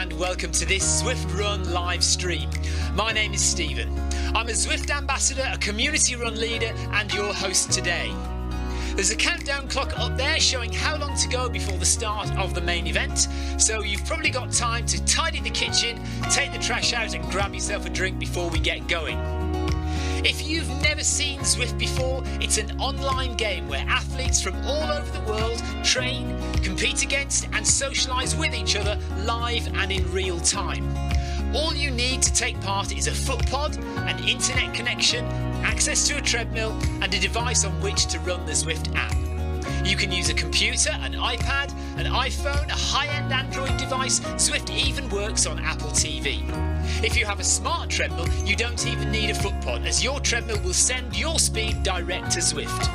and welcome to this Zwift Run live stream. My name is Stephen. I'm a Zwift ambassador, a community run leader and your host today. There's a countdown clock up there showing how long to go before the start of the main event, so you've probably got time to tidy the kitchen, take the trash out and grab yourself a drink before we get going. If you've never seen Zwift before, it's an online game where athletes from all over the world train, compete against and socialise with each other live and in real time. All you need to take part is a foot pod, an internet connection, access to a treadmill and a device on which to run the Zwift app. You can use a computer, an iPad, an iPhone, a high-end Android device. Zwift even works on Apple TV. If you have a smart treadmill, you don't even need a foot pod, as your treadmill will send your speed direct to Zwift.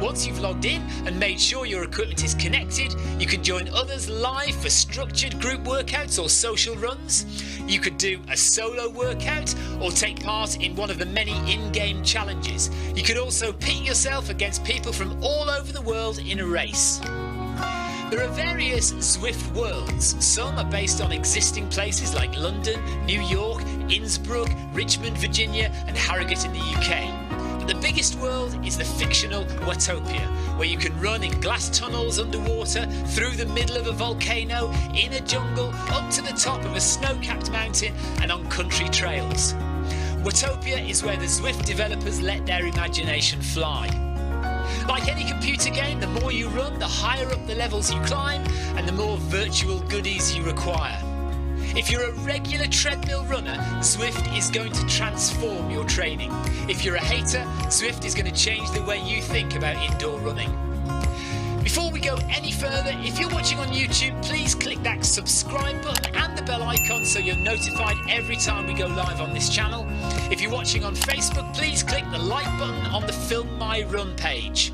Once you've logged in and made sure your equipment is connected, you can join others live for structured group workouts or social runs. You could do a solo workout or take part in one of the many in-game challenges. You could also pit yourself against people from all over the world in a race. There are various Zwift worlds. Some are based on existing places like London, New York, Innsbruck, Richmond, Virginia and Harrogate in the UK. But the biggest world is the fictional Watopia, where you can run in glass tunnels underwater, through the middle of a volcano, in a jungle, up to the top of a snow-capped mountain and on country trails. Watopia is where the Zwift developers let their imagination fly. Like any computer game, the more you run, the higher up the levels you climb and the more virtual goodies you require. If you're a regular treadmill runner, Zwift is going to transform your training. If you're a hater, Zwift is going to change the way you think about indoor running. Before we go any further, if you're watching on YouTube, please click that subscribe button and the bell icon so you're notified every time we go live on this channel. If you're watching on Facebook, please click the like button on the Film My Run page.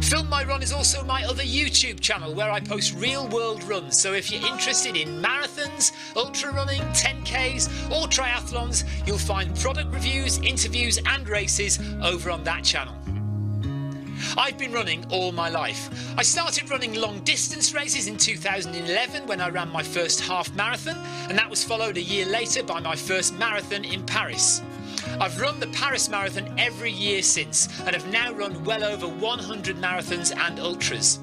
Film My Run is also my other YouTube channel where I post real world runs, so if you're interested in marathons, ultra running, 10Ks or triathlons, you'll find product reviews, interviews and races over on that channel. I've been running all my life. I started running long distance races in 2011 when I ran my first half marathon, and that was followed a year later by my first marathon in Paris. I've run the Paris Marathon every year since and have now run well over 100 marathons and ultras.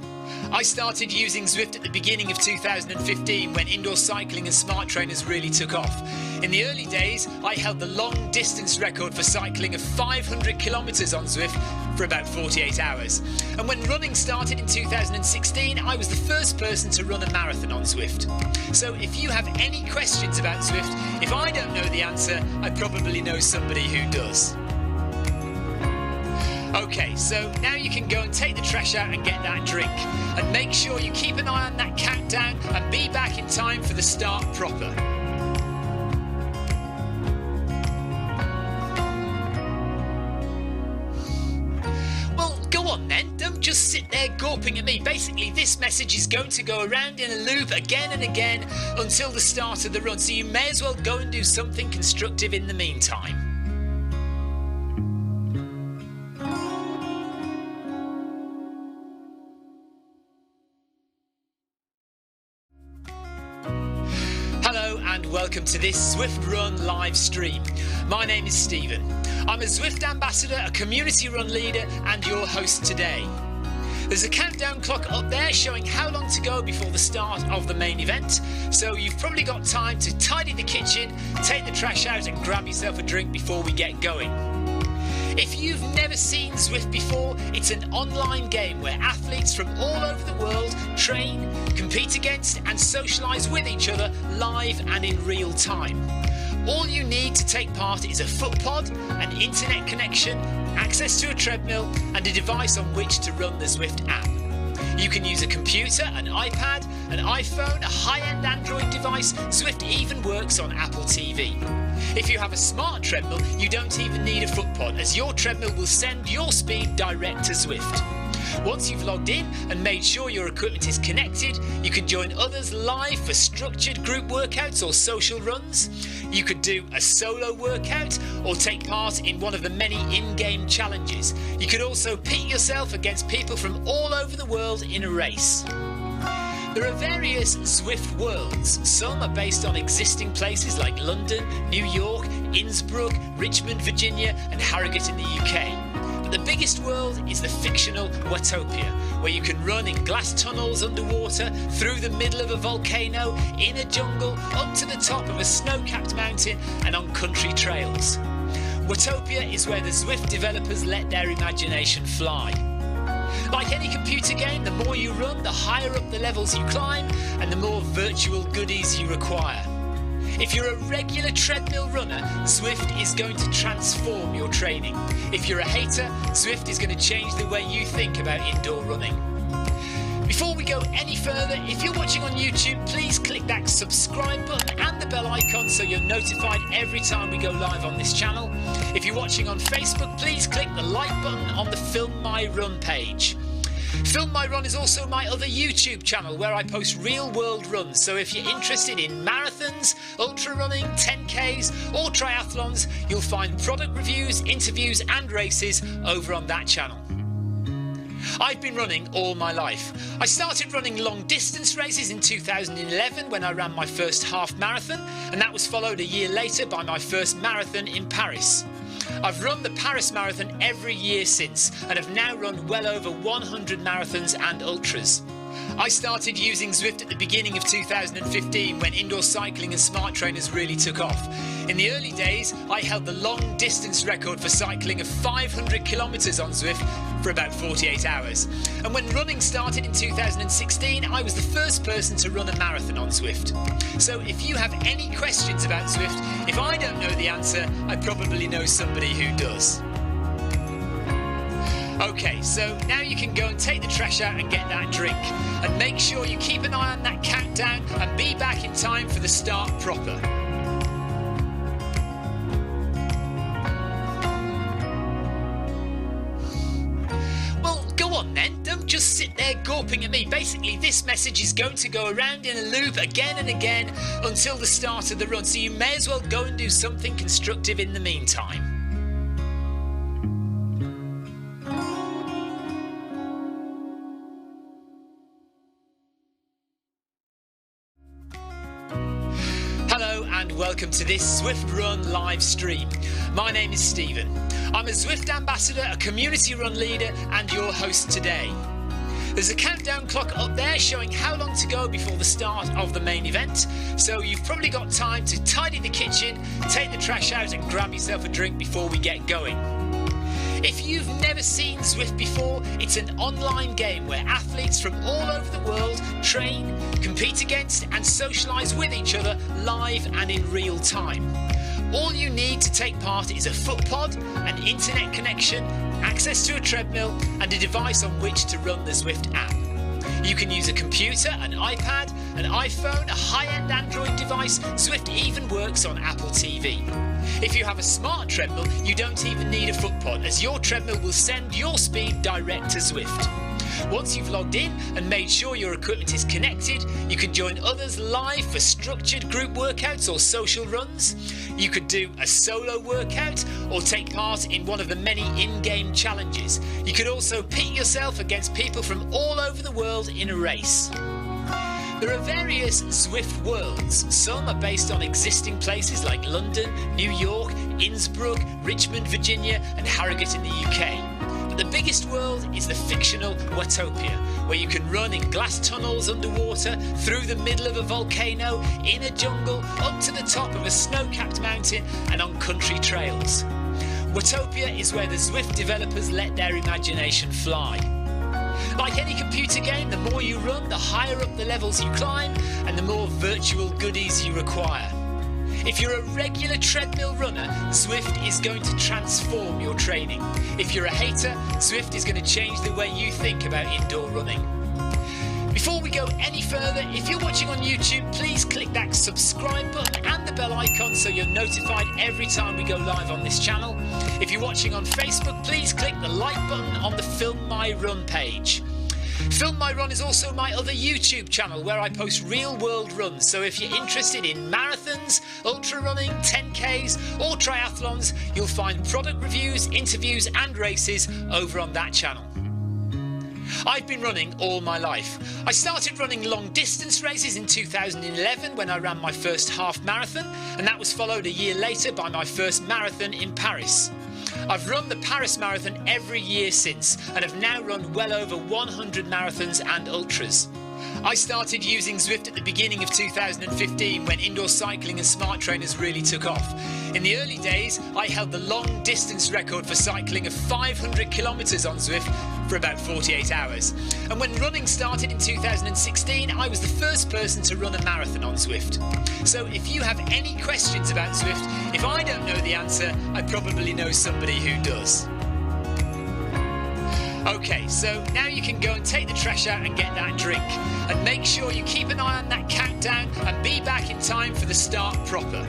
I started using Zwift at the beginning of 2015 when indoor cycling and smart trainers really took off. In the early days, I held the long distance record for cycling of 500 kilometres on Zwift for about 48 hours. And when running started in 2016, I was the first person to run a marathon on Zwift. So if you have any questions about Zwift, if I don't know the answer, I probably know somebody who does. Okay, so now you can go and take the trash out and get that drink. And make sure you keep an eye on that countdown and be back in time for the start proper. Well, go on then, don't just sit there gawping at me. Basically, this message is going to go around in a loop again and again until the start of the run, so you may as well go and do something constructive in the meantime. And welcome to this Zwift Run live stream. My name is Stephen. I'm a Zwift ambassador, a community run leader and your host today. There's a countdown clock up there showing how long to go before the start of the main event, so you've probably got time to tidy the kitchen, take the trash out and grab yourself a drink before we get going. If you've never seen Zwift before, it's an online game where athletes from all over the world train, compete against and socialise with each other live and in real time. All you need to take part is a foot pod, an internet connection, access to a treadmill and a device on which to run the Zwift app. You can use a computer, an iPad, an iPhone, a high-end Android device. Zwift even works on Apple TV. If you have a smart treadmill, you don't even need a foot pod, as your treadmill will send your speed direct to Zwift. Once you've logged in and made sure your equipment is connected, you can join others live for structured group workouts or social runs. You could do a solo workout or take part in one of the many in-game challenges. You could also pit yourself against people from all over the world in a race. There are various Zwift worlds. Some are based on existing places like London, New York, Innsbruck, Richmond, Virginia and Harrogate in the UK. But the biggest world is the fictional Watopia, where you can run in glass tunnels underwater, through the middle of a volcano, in a jungle, up to the top of a snow-capped mountain and on country trails. Watopia is where the Zwift developers let their imagination fly. Like any computer game, the more you run, the higher up the levels you climb and the more virtual goodies you require. If you're a regular treadmill runner, Zwift is going to transform your training. If you're a hater, Zwift is going to change the way you think about indoor running. Before we go any further, if you're watching on YouTube, please click that subscribe button and the bell icon so you're notified every time we go live on this channel. If you're watching on Facebook, please click the like button on the Film My Run page. Film My Run is also my other YouTube channel where I post real world runs, so if you're interested in marathons, ultra running, 10Ks or triathlons, you'll find product reviews, interviews and races over on that channel. I've been running all my life. I started running long distance races in 2011 when I ran my first half marathon, and that was followed a year later by my first marathon in Paris. I've run the Paris Marathon every year since and have now run well over 100 marathons and ultras. I started using Zwift at the beginning of 2015 when indoor cycling and smart trainers really took off. In the early days, I held the long distance record for cycling of 500 kilometres on Zwift for about 48 hours. And when running started in 2016, I was the first person to run a marathon on Zwift. So if you have any questions about Zwift, if I don't know the answer, I probably know somebody who does. Okay, so now you can go and take the trash out and get that drink. And make sure you keep an eye on that countdown and be back in time for the start proper. Well, go on then, don't just sit there gawping at me. Basically, this message is going to go around in a loop again and again until the start of the run, so you may as well go and do something constructive in the meantime. Hello and welcome to this Zwift Run live stream. My name is Stephen. I'm a Zwift ambassador, a community run leader and your host today. There's a countdown clock up there showing how long to go before the start of the main event, so you've probably got time to tidy the kitchen, take the trash out and grab yourself a drink before we get going. If you've never seen Zwift before, it's an online game where athletes from all over the world train, compete against and socialise with each other live and in real time. All you need to take part is a foot pod, an internet connection, access to a treadmill and a device on which to run the Zwift app. You can use a computer, an iPad, an iPhone, a high-end Android device. Zwift even works on Apple TV. If you have a smart treadmill, you don't even need a foot pod, as your treadmill will send your speed direct to Zwift. Once you've logged in and made sure your equipment is connected, you can join others live for structured group workouts or social runs. You could do a solo workout or take part in one of the many in-game challenges. You could also pit yourself against people from all over the world in a race. There are various Zwift worlds. Some are based on existing places like London, New York, Innsbruck, Richmond, Virginia and Harrogate in the UK. But the biggest world is the fictional Watopia, where you can run in glass tunnels underwater, through the middle of a volcano, in a jungle, up to the top of a snow-capped mountain and on country trails. Watopia is where the Zwift developers let their imagination fly. Like any computer game, the more you run, the higher up the levels you climb and the more virtual goodies you require. If you're a regular treadmill runner, Zwift is going to transform your training. If you're a hater, Zwift is going to change the way you think about indoor running. Before we go any further, if you're watching on YouTube, please click that subscribe button and the bell icon so you're notified every time we go live on this channel. If you're watching on Facebook, please click the like button on the Film My Run page. Film My Run is also my other YouTube channel where I post real world runs, so if you're interested in marathons, ultra running, 10Ks or triathlons, you'll find product reviews, interviews and races over on that channel. I've been running all my life. I started running long distance races in 2011 when I ran my first half marathon, and that was followed a year later by my first marathon in Paris. I've run the Paris Marathon every year since and have now run well over 100 marathons and ultras. I started using Zwift at the beginning of 2015 when indoor cycling and smart trainers really took off. In the early days, I held the long distance record for cycling of 500 kilometres on Zwift for about 48 hours. And when running started in 2016, I was the first person to run a marathon on Zwift. So if you have any questions about Zwift, if I don't know the answer, I probably know somebody who does. Okay, so now you can go and take the trash out and get that drink. And make sure you keep an eye on that countdown and be back in time for the start proper.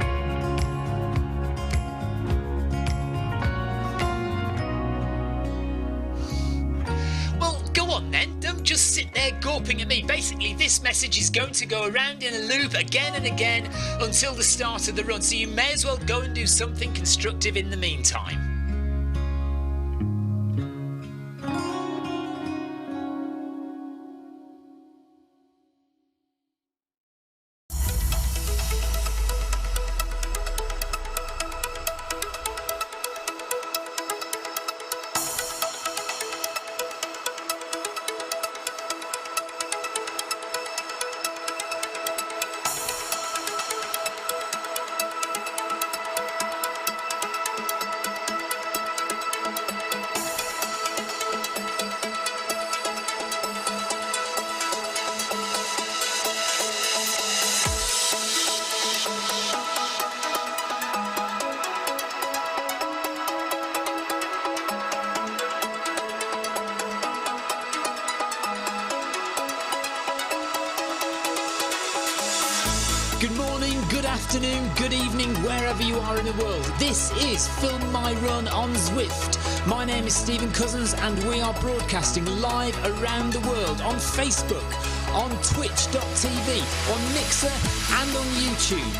Well, go on then, don't just sit there gawping at me. Basically, this message is going to go around in a loop again and again until the start of the run, so you may as well go and do something constructive in the meantime. Good morning, good afternoon, good evening, wherever you are in the world. This is Film My Run on Zwift. My name is Stephen Cousins and we are broadcasting live around the world on Facebook, on twitch.tv, on Mixer and on YouTube.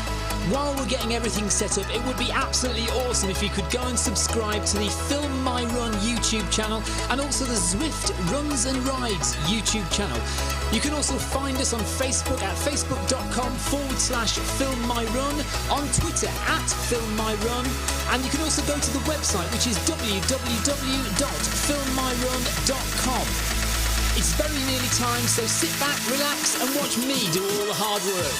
While we're getting everything set up, it would be absolutely awesome if you could go and subscribe to the Film My Run YouTube channel and also the Zwift Runs and Rides YouTube channel. You can also find us on Facebook at facebook.com/FilmMyRun, on Twitter at FilmMyRun, and you can also go to the website, which is www.filmmyrun.com. It's very nearly time, so sit back, relax, and watch me do all the hard work.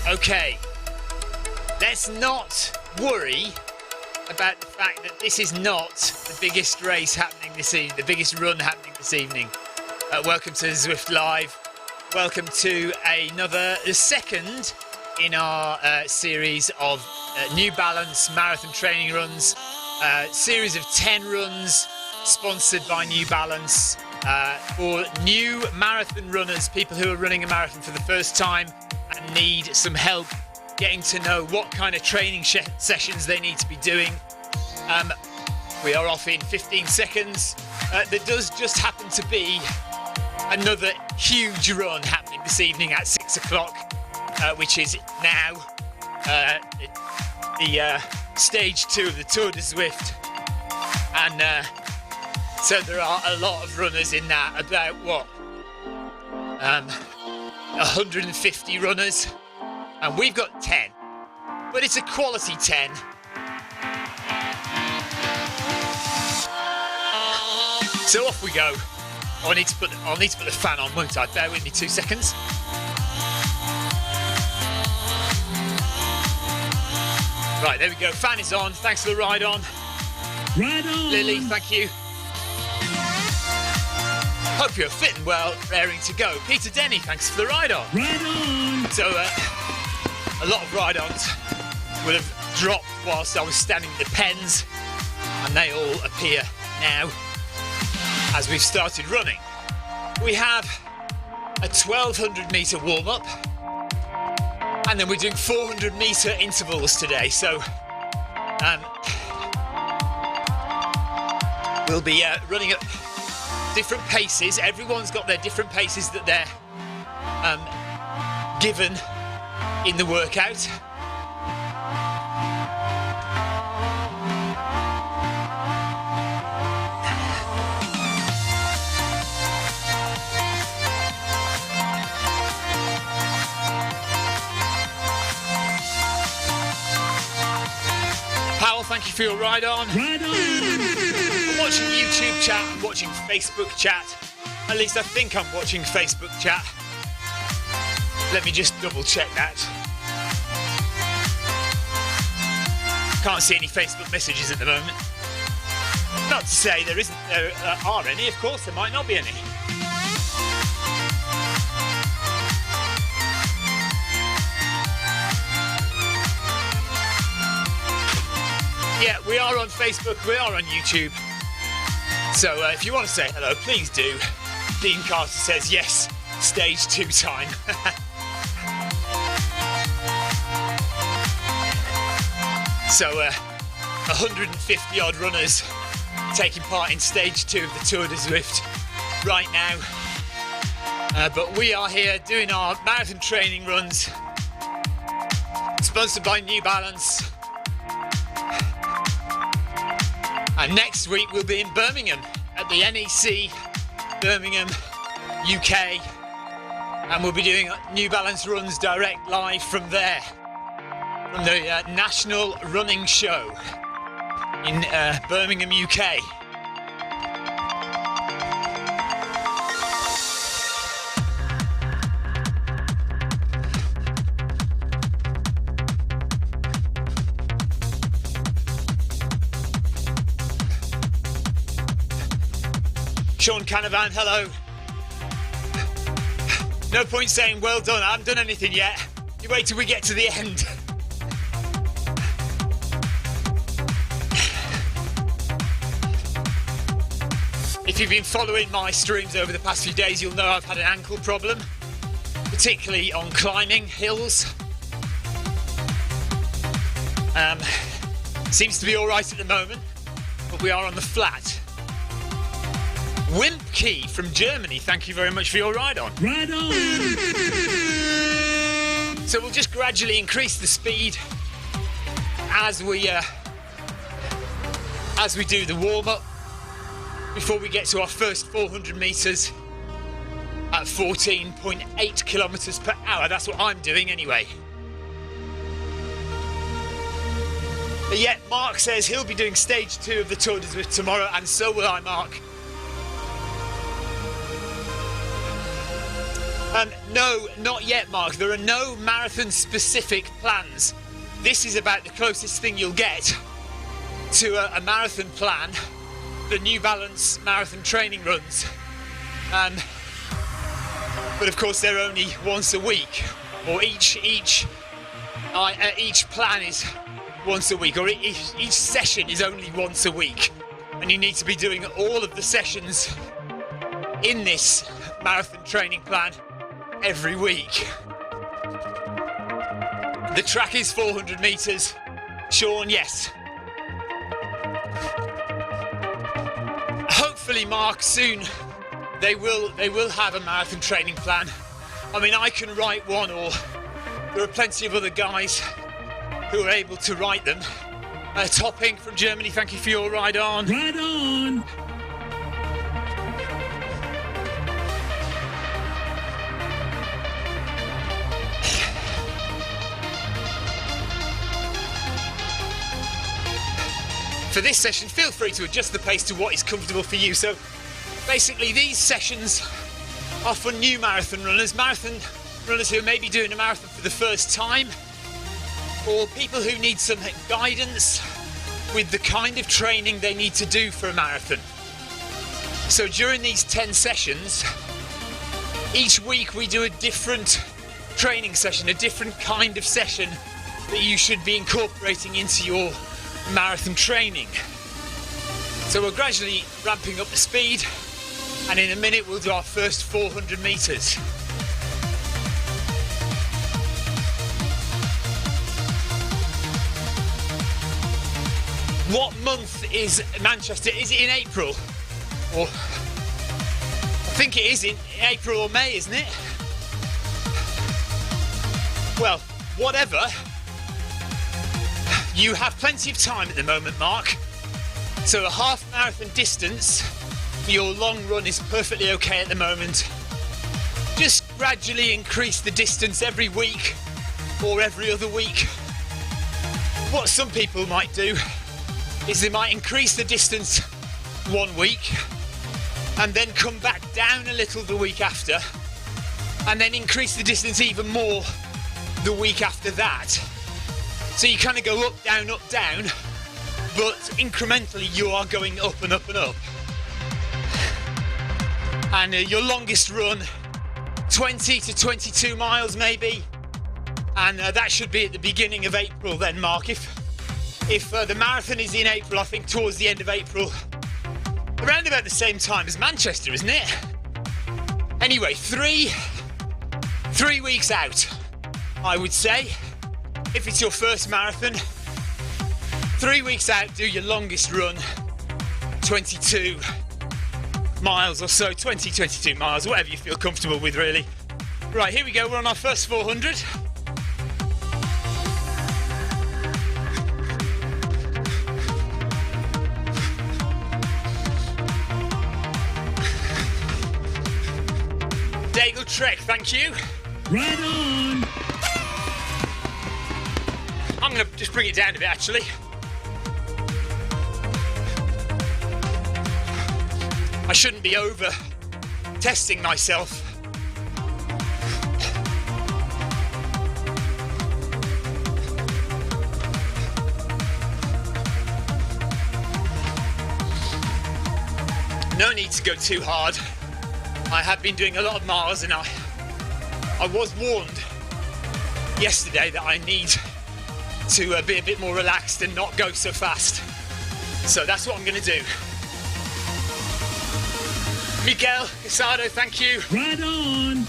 Okay, let's not worry about the fact that this is not the biggest race happening this evening, the biggest run happening this evening. Welcome to Zwift Live. Welcome to the second in our series of New Balance marathon training runs. Series of 10 runs sponsored by New Balance for new marathon runners, people who are running a marathon for the first time and need some help getting to know what kind of training sessions they need to be doing. We are off in 15 seconds. There does just happen to be another huge run happening this evening at 6 o'clock, which is now the stage 2 of the Tour de Zwift. And so there are a lot of runners in that, about 150 runners, and we've got 10, but it's a quality 10. So off we go. I'll need to put the fan on, won't I? Bear with me 2 seconds. Right, there we go. Fan is on. Thanks for the ride on. Ride on. Lily, thank you. Hope you're fit and well, raring to go. Peter Denny, thanks for the ride on. Ride on. So, a lot of ride ons will have dropped whilst I was standing at the pens, and they all appear now as we've started running. We have a 1200 metre warm up, and then we're doing 400 metre intervals today. So we'll be running at different paces. Everyone's got their different paces that they're given in the workout. Powell, thank you for your ride on. Ride on. I'm watching YouTube chat, I'm watching Facebook chat. At least I think I'm watching Facebook chat. Let me just double check that. Can't see any Facebook messages at the moment. Not to say there are any, of course there might not be any. Yeah, we are on Facebook, we are on YouTube. So if you want to say hello, please do. Dean Carter says yes, stage 2 time. So 150 odd runners taking part in stage 2 of the Tour de Zwift right now. But we are here doing our marathon training runs, sponsored by New Balance. And next week we'll be in Birmingham at the NEC, Birmingham, UK. And we'll be doing New Balance runs direct live from there, from the National Running Show in Birmingham, UK. Sean Canavan, hello. No point saying well done, I haven't done anything yet. You wait till we get to the end. If you've been following my streams over the past few days, you'll know I've had an ankle problem, particularly on climbing hills. Seems to be all right at the moment, but we are on the flat. Wimp Key from Germany, thank you very much for your ride on. Ride on. So we'll just gradually increase the speed as we do the warm-up before we get to our first 400 metres at 14.8 kilometres per hour. That's what I'm doing anyway. But yet, Mark says he'll be doing stage 2 of the Tour de Zwift tomorrow, and so will I, Mark. No, not yet, Mark. There are no marathon-specific plans. This is about the closest thing you'll get to a marathon plan, the New Balance marathon training runs. But of course, they're only once a week, or each plan is once a week, or each session is only once a week, and you need to be doing all of the sessions in this marathon training plan every week. The track is 400 metres. Sean, yes. Hopefully, Mark, soon they will have a marathon training plan. I mean, I can write one, or there are plenty of other guys who are able to write them. Topping from Germany, thank you for your ride on. Ride on. For this session, feel free to adjust the pace to what is comfortable for you. So Basically, these sessions are for new marathon runners who may be doing a marathon for the first time, or people who need some guidance with the kind of training they need to do for a marathon. So during these 10 sessions, each week we do a different training session, a different kind of session that you should be incorporating into your marathon training. So we're gradually ramping up the speed, and in a minute we'll do our first 400 metres. What month is Manchester? Is it in April? Or I think it is in April or May, isn't it? Well, whatever. You have plenty of time at the moment, Mark. So a half marathon distance for your long run is perfectly okay at the moment. Just gradually increase the distance every week or every other week. What some people might do is they might increase the distance 1 week and then come back down a little the week after, and then increase the distance even more the week after that. So you kind of go up, down, but incrementally you are going up and up and up. And your longest run, 20 to 22 miles maybe, and that should be at the beginning of April then, Mark. If the marathon is in April, I think towards the end of April, around about the same time as Manchester, isn't it? Anyway, three weeks out, I would say. If it's your first marathon, 3 weeks out, do your longest run, 22 miles or so, 22 miles, whatever you feel comfortable with, really. Right, here we go, we're on our first 400. Daigle Trek, thank you. Right on. I'm going to just bring it down a bit, actually. I shouldn't be over testing myself. No need to go too hard. I have been doing a lot of miles, and I was warned yesterday that I need to be a bit more relaxed and not go so fast. So that's what I'm going to do. Miguel Casado, thank you. Right on.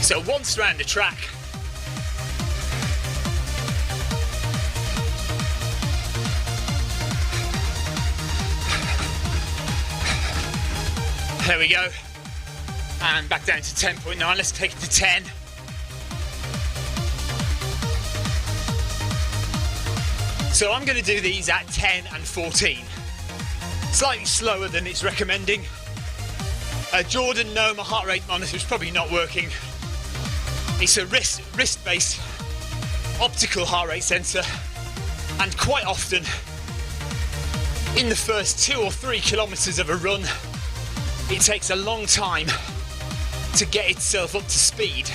So once round the track, there we go, and back down to 10.9, let's take it to 10. So I'm going to do these at 10 and 14, slightly slower than it's recommending. Jordan, no, my heart rate monitor is probably not working. It's a wrist-based optical heart rate sensor, and quite often in the first 2 or 3 kilometers of a run, it takes a long time to get itself up to speed.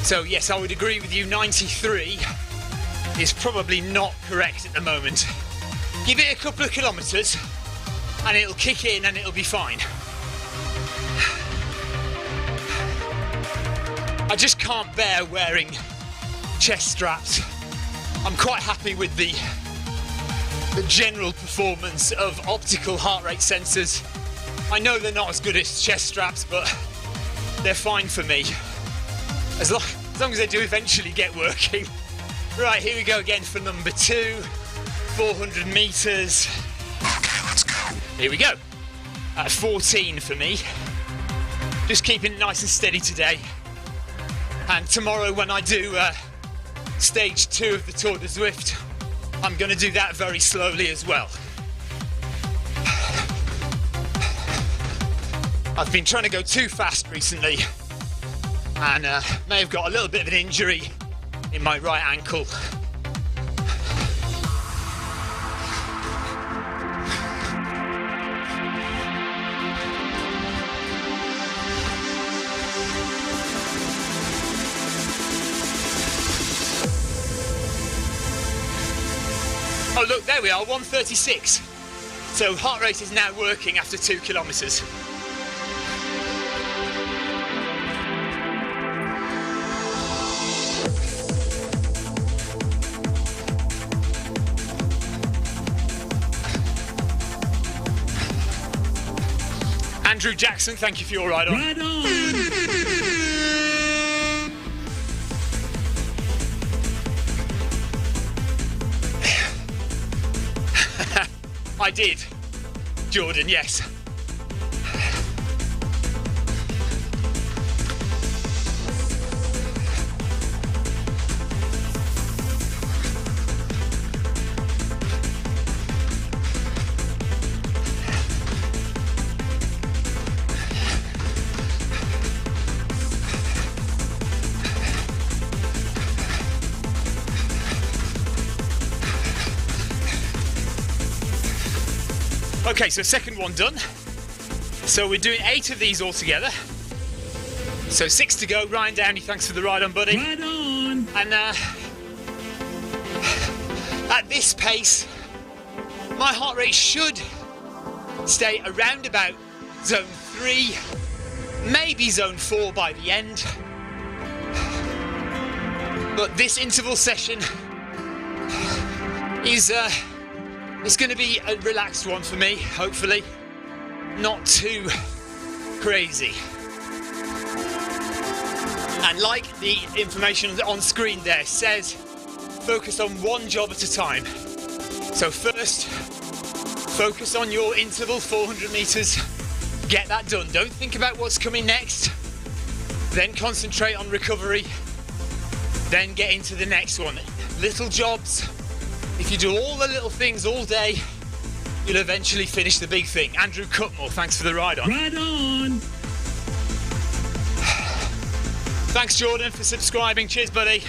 So yes, I would agree with you, 93 is probably not correct at the moment. Give it a couple of kilometers and it'll kick in and it'll be fine. I just can't bear wearing chest straps. I'm quite happy with the general performance of optical heart rate sensors. I know they're not as good as chest straps, but they're fine for me. As long as they do eventually get working. Right, here we go again for number 2. 400 metres. Okay, let's go. Here we go. At 14 for me. Just keeping it nice and steady today. And tomorrow when I do stage 2 of the Tour de Zwift, I'm going to do that very slowly as well. I've been trying to go too fast recently and may have got a little bit of an injury in my right ankle. Oh look, there we are, 1:36. So heart rate is now working after 2 kilometres. Andrew Jackson, thank you for your ride on. Right on. I did, Jordan, yes. Okay, so second one done. So we're doing 8 of these all together. So 6 to go. Ryan Downey, thanks for the ride on, buddy. Right on. And at this pace, my heart rate should stay around about zone 3, maybe zone 4 by the end. But this interval session is it's going to be a relaxed one for me, hopefully. Not too crazy. And like the information on screen there says, focus on one job at a time. So first, focus on your interval, 400 meters. Get that done. Don't think about what's coming next. Then concentrate on recovery. Then get into the next one. Little jobs. If you do all the little things all day, you'll eventually finish the big thing. Andrew Cutmore, thanks for the ride on. Right on. Thanks, Jordan, for subscribing. Cheers, buddy.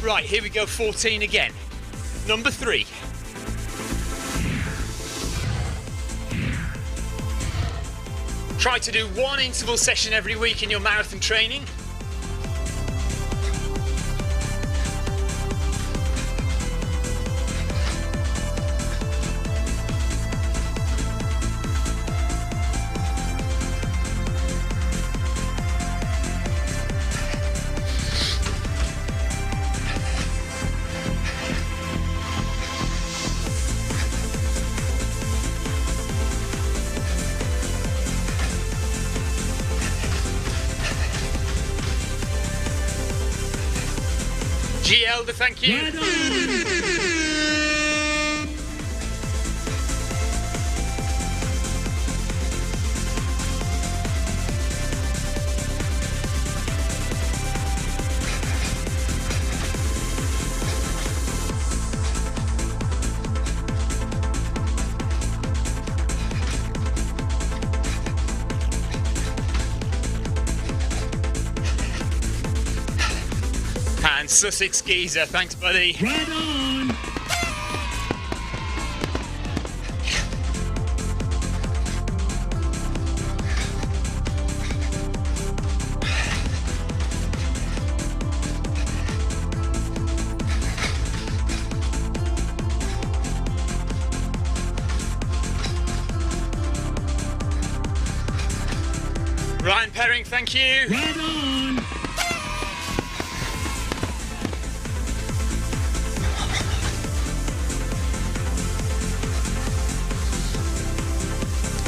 Right, here we go, 14 again. Number 3. Try to do 1 interval session every week in your marathon training. G. Elder, thank you. Right on. And Sussex Geezer, thanks, buddy. Right on. Ryan Perring, thank you. Right on.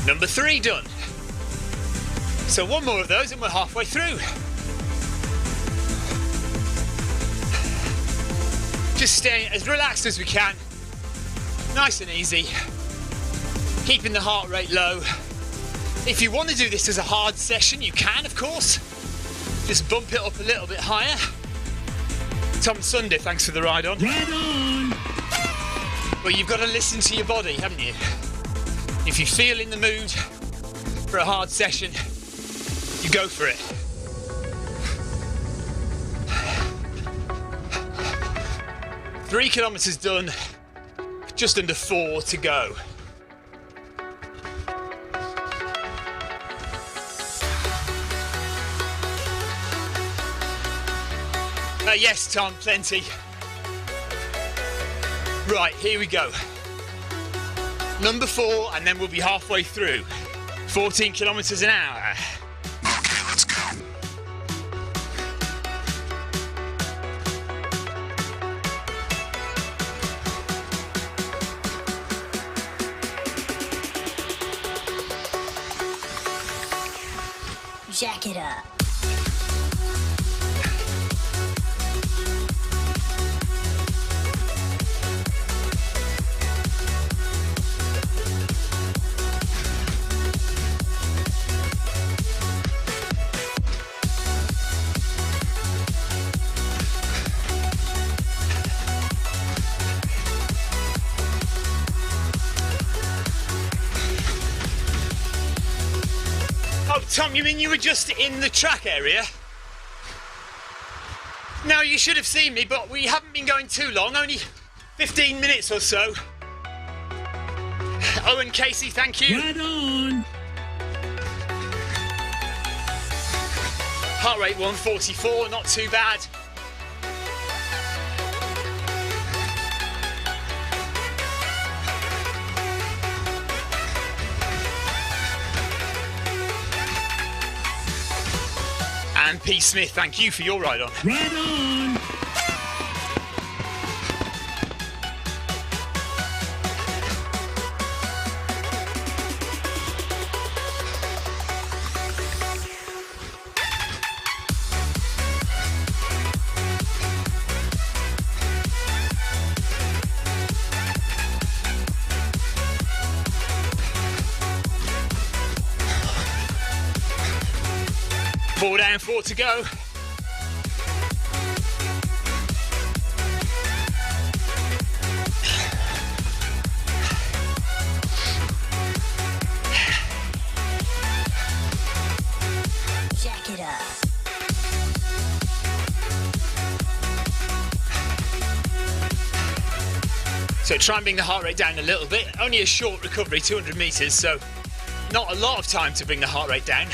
Number 3 done. So 1 more of those and we're halfway through. Just staying as relaxed as we can. Nice and easy. Keeping the heart rate low. If you want to do this as a hard session, you can, of course. Just bump it up a little bit higher. Tom Sunday, thanks for the ride on. Right on. But you've got to listen to your body, haven't you? If you feel in the mood for a hard session, you go for it. Three kilometres done, just under 4 to go. Yes, Tom, plenty. Right, here we go. Number 4, and then we'll be halfway through. 14 kilometres an hour. Okay, let's go. Jack it up. Oh, Tom, you mean you were just in the track area? No, you should have seen me, but we haven't been going too long, only 15 minutes or so. Owen Casey, thank you. Right on. Heart rate 144, not too bad. And P. Smith, thank you for your ride on. Right on. Four down, 4 to go. Jack it up. So try and bring the heart rate down a little bit. Only a short recovery, 200 metres, so not a lot of time to bring the heart rate down.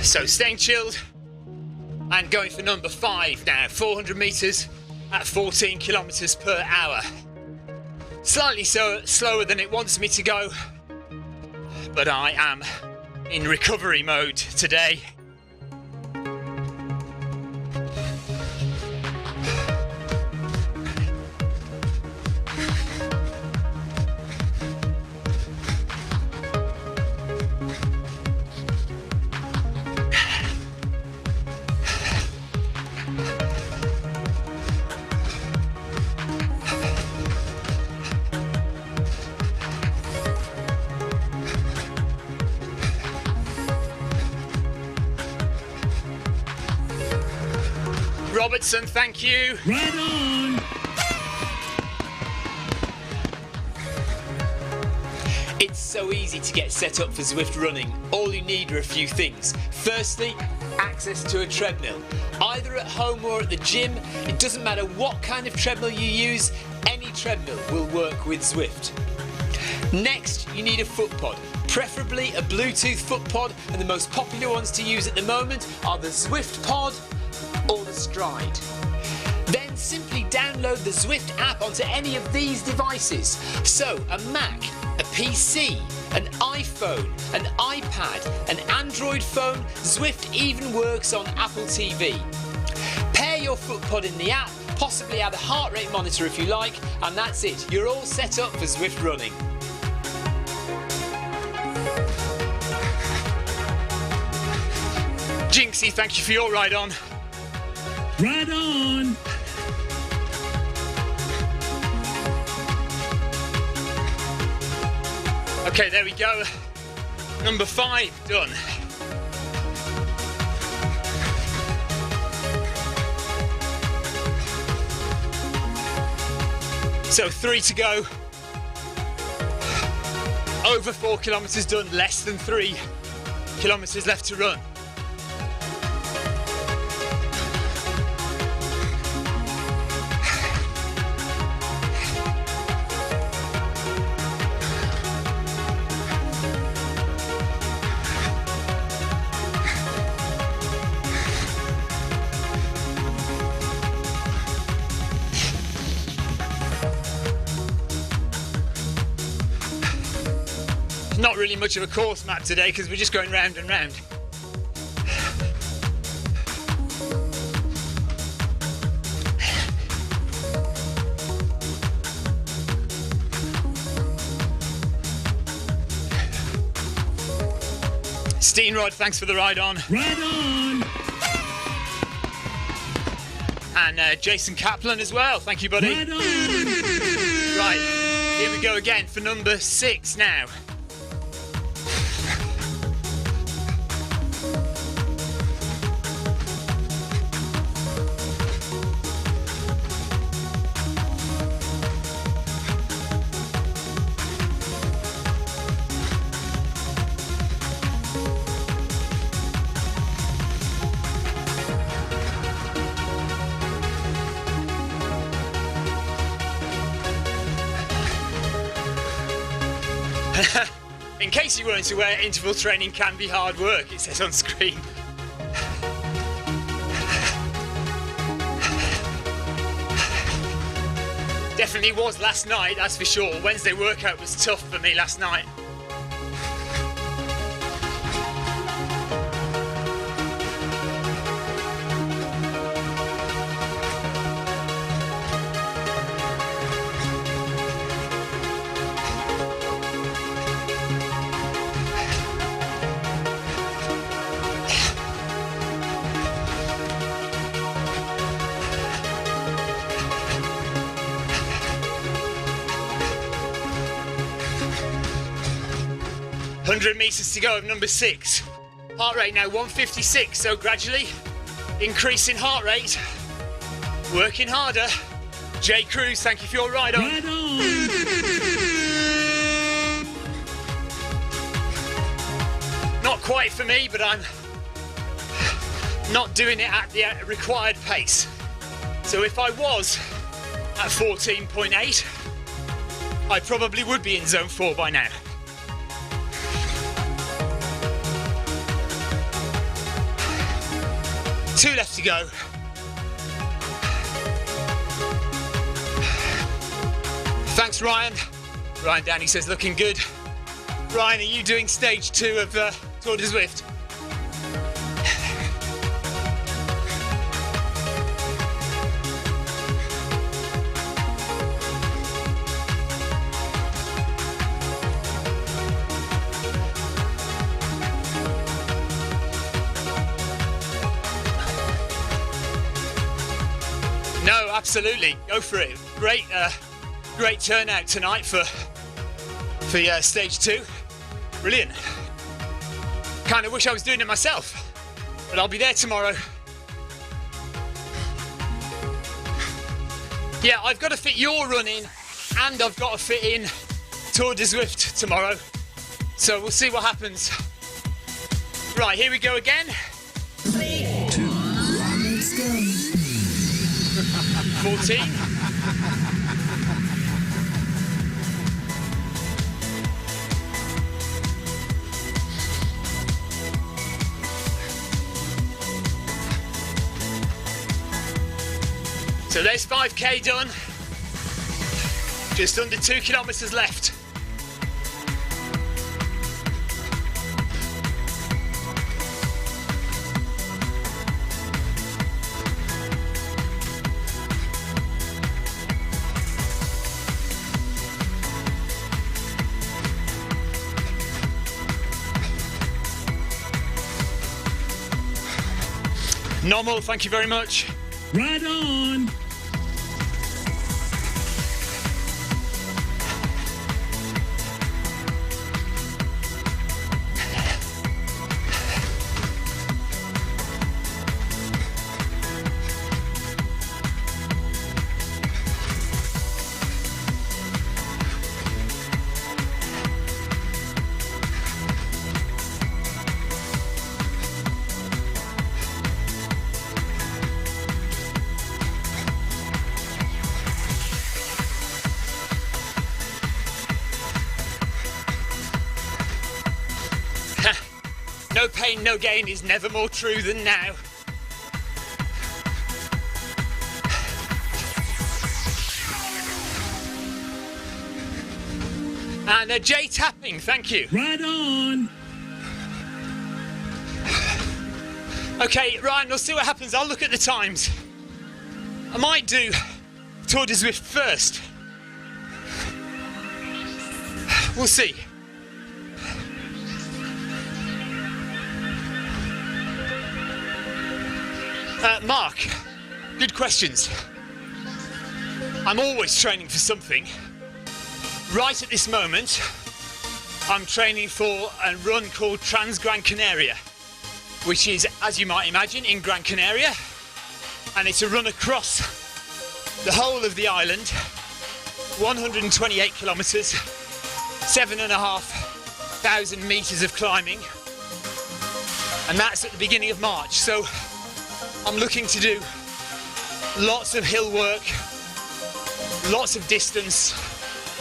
So staying chilled and going for number 5 now, 400 metres at 14 kilometres per hour. Slightly slower than it wants me to go, but I am in recovery mode today. Robertson, thank you. Right on. It's so easy to get set up for Zwift running. All you need are a few things. Firstly, access to a treadmill. Either at home or at the gym, it doesn't matter what kind of treadmill you use, any treadmill will work with Zwift. Next, you need a foot pod, preferably a Bluetooth foot pod, and the most popular ones to use at the moment are the Zwift Pod or the Stride. Then simply download the Zwift app onto any of these devices. So a Mac, a PC, an iPhone, an iPad, an Android phone, Zwift even works on Apple TV. Pair your foot pod in the app possibly add a heart rate monitor if you like, and that's it. You're all set up for Zwift running. Jinxie, thank you for your ride on. Right on. Okay, there we go. Number 5 done. So 3 to go. Over 4 kilometers done, less than 3 kilometers left to run. Not really much of a course map today because we're just going round and round. Steenrod, thanks for the ride on. Right on. And Jason Kaplan as well, thank you, buddy. Right on. Right, here we go again for number 6 now. In case you weren't aware, interval training can be hard work, it says on screen. Definitely was last night, that's for sure. Wednesday workout was tough for me last night. Meters to go of number 6. Heart rate now 156, so gradually increasing heart rate. Working harder. Jay Cruz, thank you for your ride on. Right on. Not quite for me, but I'm not doing it at the required pace. So if I was at 14.8, I probably would be in zone 4 by now. Two left to go. Thanks, Ryan. Ryan Downey says looking good. Ryan, are you doing stage 2 of Tour de Zwift? No, absolutely. Go for it. Great turnout tonight for stage 2. Brilliant. Kind of wish I was doing it myself, but I'll be there tomorrow. Yeah, I've got to fit your run in, and I've got to fit in Tour de Zwift tomorrow. So we'll see what happens. Right, here we go again. 3, 2, 1, let's go. 14. So there's 5k done. Just under 2 kilometers left. Normal, thank you very much. Right on. No pain, no gain is never more true than now. And Jay tapping, thank you. Right on. Okay, Ryan, we'll see what happens. I'll look at the times. I might do Tour de Zwift first. We'll see. Mark, good questions. I'm always training for something. Right at this moment, I'm training for a run called Trans Gran Canaria, which is, as you might imagine, in Gran Canaria, and it's a run across the whole of the island, 128 kilometres, 7,500 metres of climbing, and that's at the beginning of March. So I'm looking to do lots of hill work, lots of distance,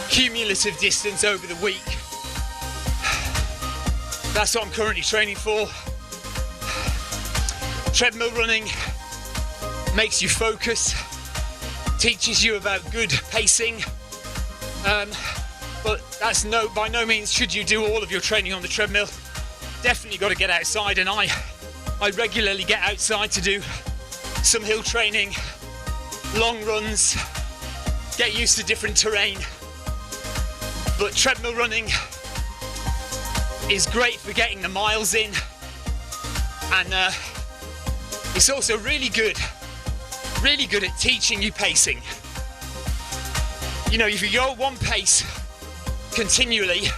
cumulative distance over the week. That's what I'm currently training for. Treadmill running makes you focus, teaches you about good pacing, but that's by no means should you do all of your training on the treadmill. Definitely got to get outside, and I regularly get outside to do some hill training, long runs, get used to different terrain. But treadmill running is great for getting the miles in, and it's also really good at teaching you pacing. You know, if you go at one pace continually,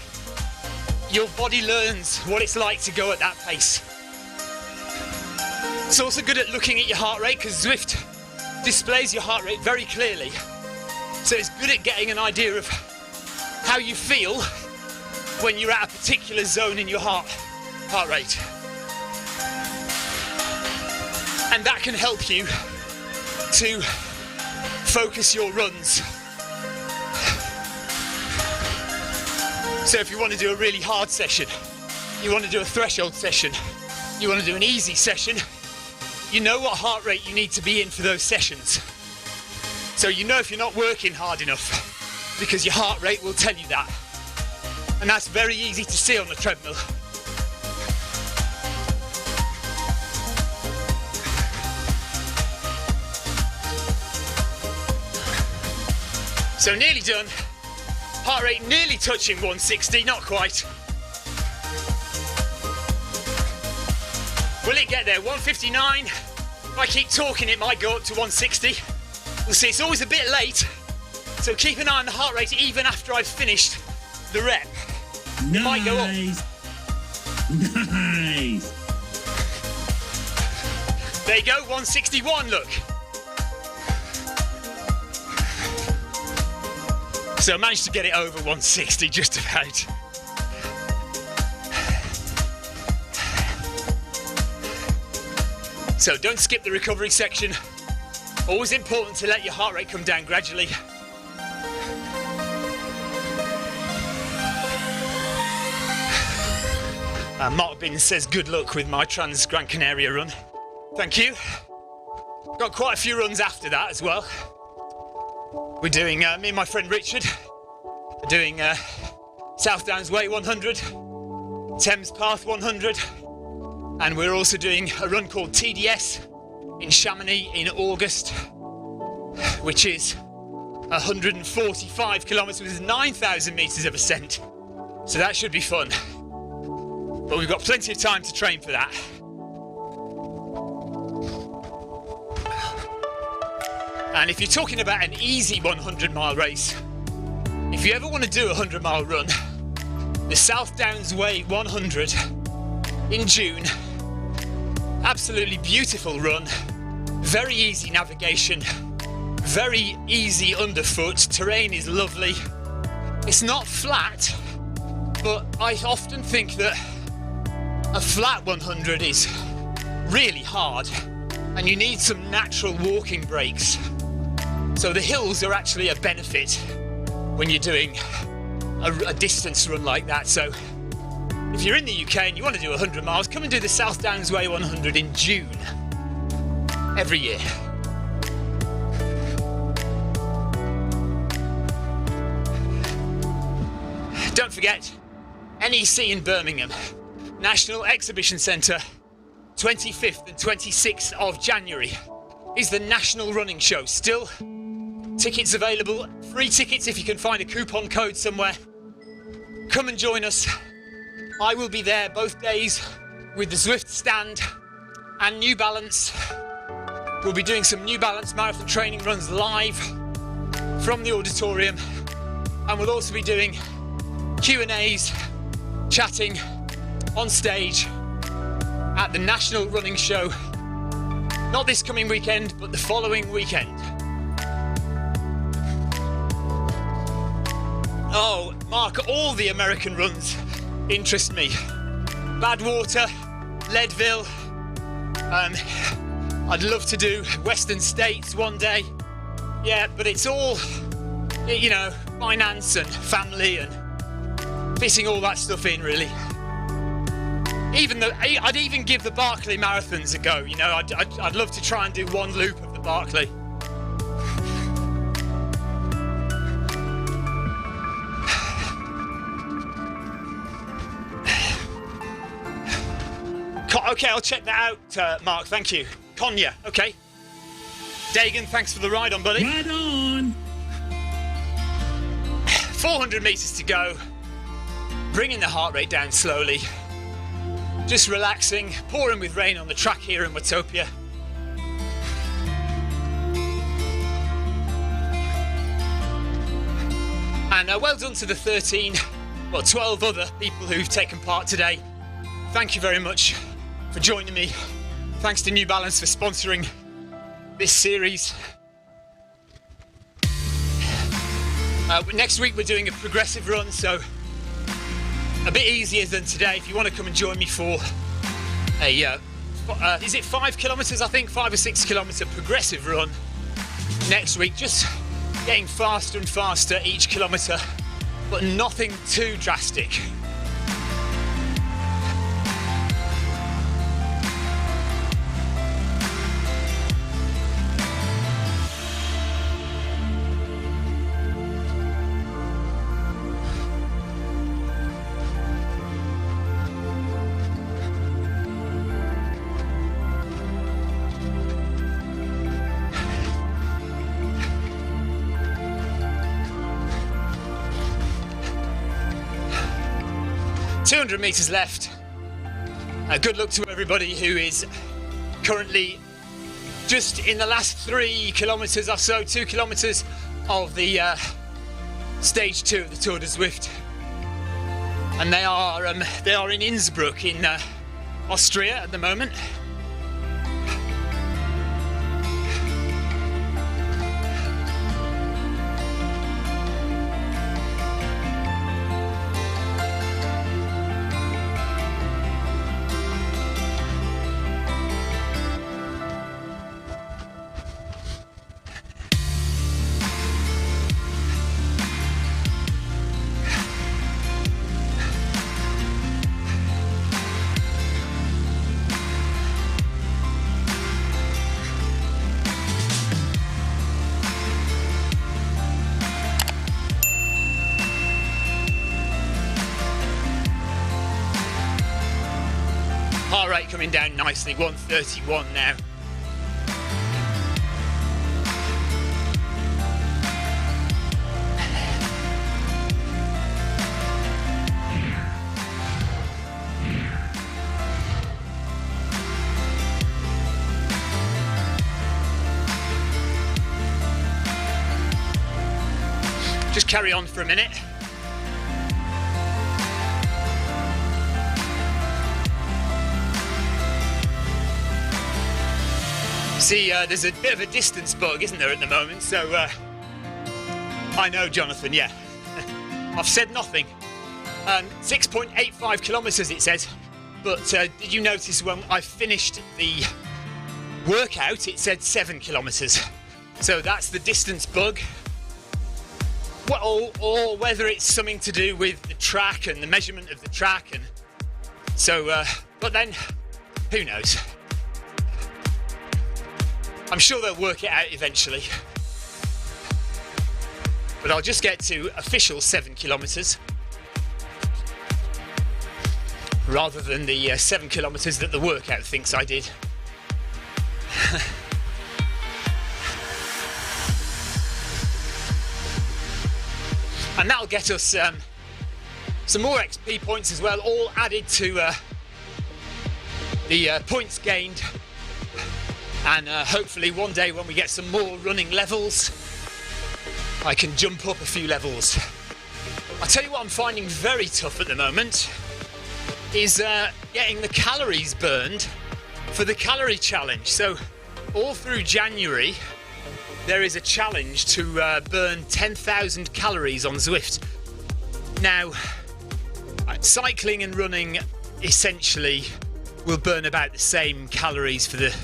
your body learns what it's like to go at that pace. It's also good at looking at your heart rate, because Zwift displays your heart rate very clearly. So it's good at getting an idea of how you feel when you're at a particular zone in your heart rate. And that can help you to focus your runs. So if you want to do a really hard session, you want to do a threshold session, you want to do an easy session, you know what heart rate you need to be in for those sessions. So you know if you're not working hard enough, because your heart rate will tell you that. And that's very easy to see on the treadmill. So nearly done. Heart rate nearly touching 160, not quite. Will it get there? 159. If I keep talking, it might go up to 160. We'll see. It's always a bit late, so keep an eye on the heart rate even after I've finished the rep. Nice. Might go up. Nice. There you go, 161, look. So I managed to get it over 160 just about. So don't skip the recovery section. Always important to let your heart rate come down gradually. Mark Bin says good luck with my Trans Gran Canaria run. Thank you. Got quite a few runs after that as well. We're doing, me and my friend Richard, are doing South Downs Way 100, Thames Path 100, and we're also doing a run called TDS in Chamonix in August, which is 145 kilometres with 9,000 metres of ascent. So that should be fun. But we've got plenty of time to train for that. And if you're talking about an easy 100-mile race, if you ever want to do a 100-mile run, the South Downs Way 100 in June, absolutely beautiful run, very easy navigation, very easy underfoot, terrain is lovely. It's not flat, but I often think that a flat 100 is really hard and you need some natural walking breaks. So the hills are actually a benefit when you're doing a distance run like that. So if you're in the UK and you want to do 100 miles, come and do the South Downs Way 100 in June every year. Don't forget, NEC in Birmingham, National Exhibition Centre, 25th and 26th of January is the National Running Show. Still tickets available, free tickets if you can find a coupon code somewhere. Come and join us. I will be there both days with the Zwift stand and New Balance. We'll be doing some New Balance marathon training runs live from the auditorium, and we'll also be doing Q&As, chatting on stage at the National Running Show. Not this coming weekend, but the following weekend. Oh, Mark, all the American runs interest me. Badwater, Leadville. I'd love to do Western States one day. Yeah, but it's all, you know, finance and family and fitting all that stuff in, really. I'd even give the Barkley marathons a go. You know, I'd love to try and do one loop of the Barkley. Okay, I'll check that out, Mark. Thank you. Konya, okay. Dagan, thanks for the ride on, buddy. Right on. 400 metres to go. Bringing the heart rate down slowly. Just relaxing, pouring with rain on the track here in Watopia. And well done to the 12 other people who've taken part today. Thank you very much for joining me. Thanks to New Balance for sponsoring this series. Next week we're doing a progressive run, so a bit easier than today. If you want to come and join me for a, is it 5 kilometres? I think 5 or 6 kilometre progressive run next week. Just getting faster and faster each kilometre, but nothing too drastic. Metres left. Good luck to everybody who is currently just in the last 3 kilometres or so, 2 kilometres of the stage 2 of the Tour de Zwift, and they are in Innsbruck in Austria at the moment. Heart rate coming down nicely, 131 now. just carry on for a minute. See, there's a bit of a distance bug, isn't there, at the moment? So, I know, Jonathan, yeah. I've said nothing. 6.85 kilometres, it says. But did you notice when I finished the workout, it said 7 kilometres. So that's the distance bug. Well, or whether it's something to do with the track and the measurement of the track. And so, but then, who knows? I'm sure they'll work it out eventually. But I'll just get to official 7 kilometres rather than the 7 kilometres that the workout thinks I did. And that'll get us some more XP points as well, all added to the points gained. And hopefully one day when we get some more running levels, I can jump up a few levels. I'll tell you what I'm finding very tough at the moment is getting the calories burned for the calorie challenge. So all through January, there is a challenge to burn 10,000 calories on Zwift. Now, cycling and running essentially will burn about the same calories for the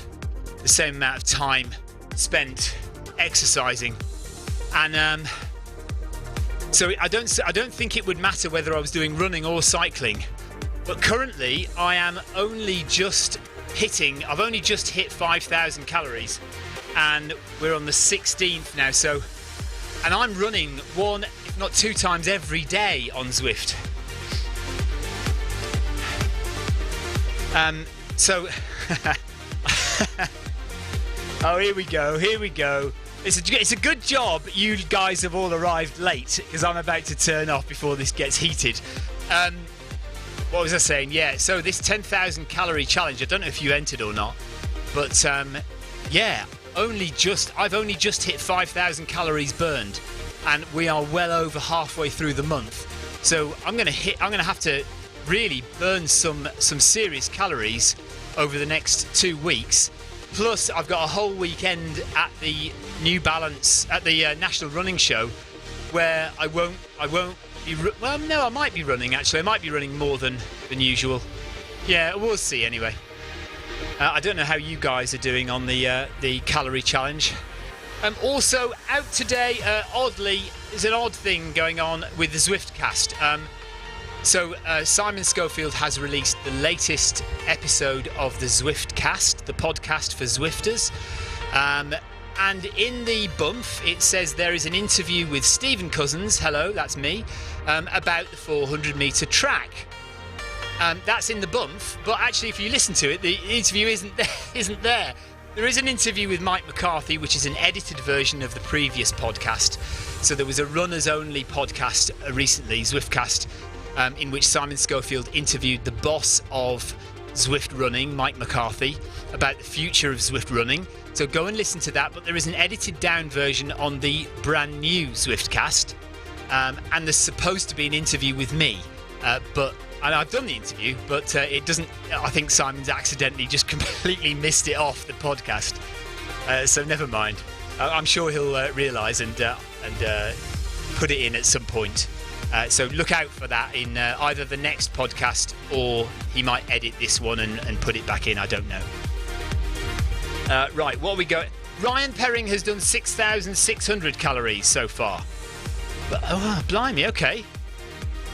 same amount of time spent exercising, and so I don't think it would matter whether I was doing running or cycling. But currently I am only just hitting. I've only just hit 5,000 calories, and we're on the 16th now. So, and I'm running 1, if not 2 times every day on Zwift. So. Oh, here we go. It's a good job you guys have all arrived late, because I'm about to turn off before this gets heated. What was I saying? Yeah, so this 10,000 calorie challenge, I don't know if you entered or not, but yeah, I've only just hit 5,000 calories burned, and we are well over halfway through the month. So I'm gonna have to really burn some serious calories over the next 2 weeks. Plus, I've got a whole weekend at the New Balance, at the National Running Show, where I won't be. Well, no, I might be running actually. I might be running more than usual. Yeah, we'll see anyway. I don't know how you guys are doing on the calorie challenge. Also out today, oddly, there's an odd thing going on with the Zwiftcast. So Simon Schofield has released the latest episode of the Zwiftcast, the podcast for Zwifters. And in the bump, it says there is an interview with Stephen Cousins, hello, that's me, about the 400-metre track. That's in the bump, but actually if you listen to it, the interview isn't there. There is an interview with Mike McCarthy, which is an edited version of the previous podcast. So there was a runners-only podcast recently, Zwiftcast, in which Simon Schofield interviewed the boss of Zwift Running, Mike McCarthy, about the future of Zwift Running. So go and listen to that, but there is an edited down version on the brand new Zwiftcast, and there's supposed to be an interview with me, and I've done the interview, but it doesn't. I think Simon's accidentally just completely missed it off the podcast, so never mind. I'm sure he'll realise and put it in at some point. So look out for that in either the next podcast, or he might edit this one and put it back in. I don't know. Right, what we got? Ryan Perring has done 6,600 calories so far. But, oh, blimey, okay.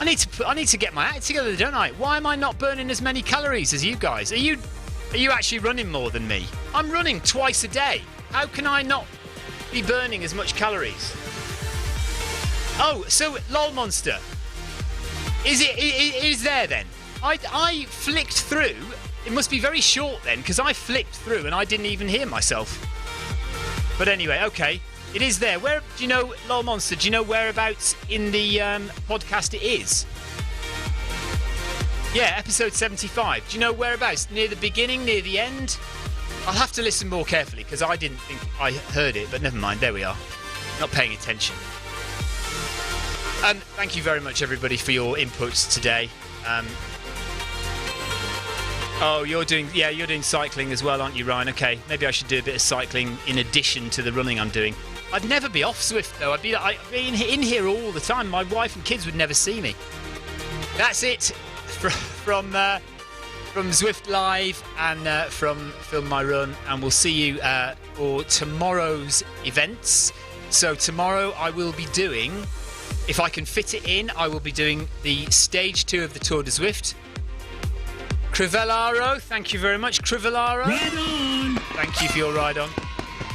I need to get my act together, don't I? Why am I not burning as many calories as you guys? Are you actually running more than me? I'm running twice a day. How can I not be burning as much calories? Oh, so LOL Monster. Is there then? I flicked through. It must be very short then, because I flicked through and I didn't even hear myself. But anyway, okay. It is there. Where do you know, LOL Monster? Do you know whereabouts in the podcast it is? Yeah, episode 75. Do you know whereabouts? Near the beginning, near the end? I'll have to listen more carefully because I didn't think I heard it, but never mind. There we are. Not paying attention. Thank you very much, everybody, for your inputs today. Oh, you're doing cycling as well, aren't you, Ryan? Okay, maybe I should do a bit of cycling in addition to the running I'm doing. I'd never be off Zwift, though. I'd be in here all the time. My wife and kids would never see me. That's it from Zwift Live and from Film My Run, and we'll see you for tomorrow's events. So tomorrow I will be doing, if I can fit it in, I will be doing the stage 2 of the Tour de Zwift. Crivellaro, thank you very much, Crivellaro. Ride on. Thank you for your ride on.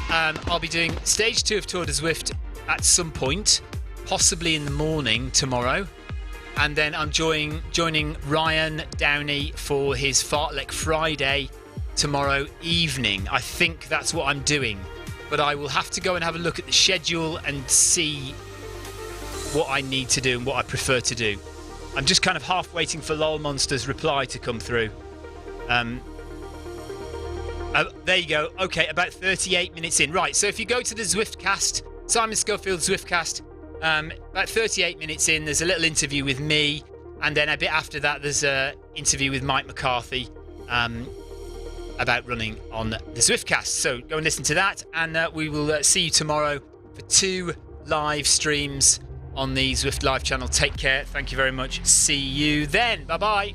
I'll be doing stage 2 of Tour de Zwift at some point, possibly in the morning tomorrow. And then I'm joining Ryan Downey for his Fartlek Friday tomorrow evening. I think that's what I'm doing. But I will have to go and have a look at the schedule and see what I need to do and what I prefer to do. I'm just kind of half waiting for Lol Monster's reply to come through. There you go. Okay, about 38 minutes in. Right, so if you go to the Zwiftcast, Simon Schofield's Zwiftcast, about 38 minutes in, there's a little interview with me. And then a bit after that, there's an interview with Mike McCarthy about running on the Zwiftcast. So go and listen to that. And we will see you tomorrow for 2 live streams on the Zwift Live channel. Take care. Thank you very much. See you then. Bye-bye.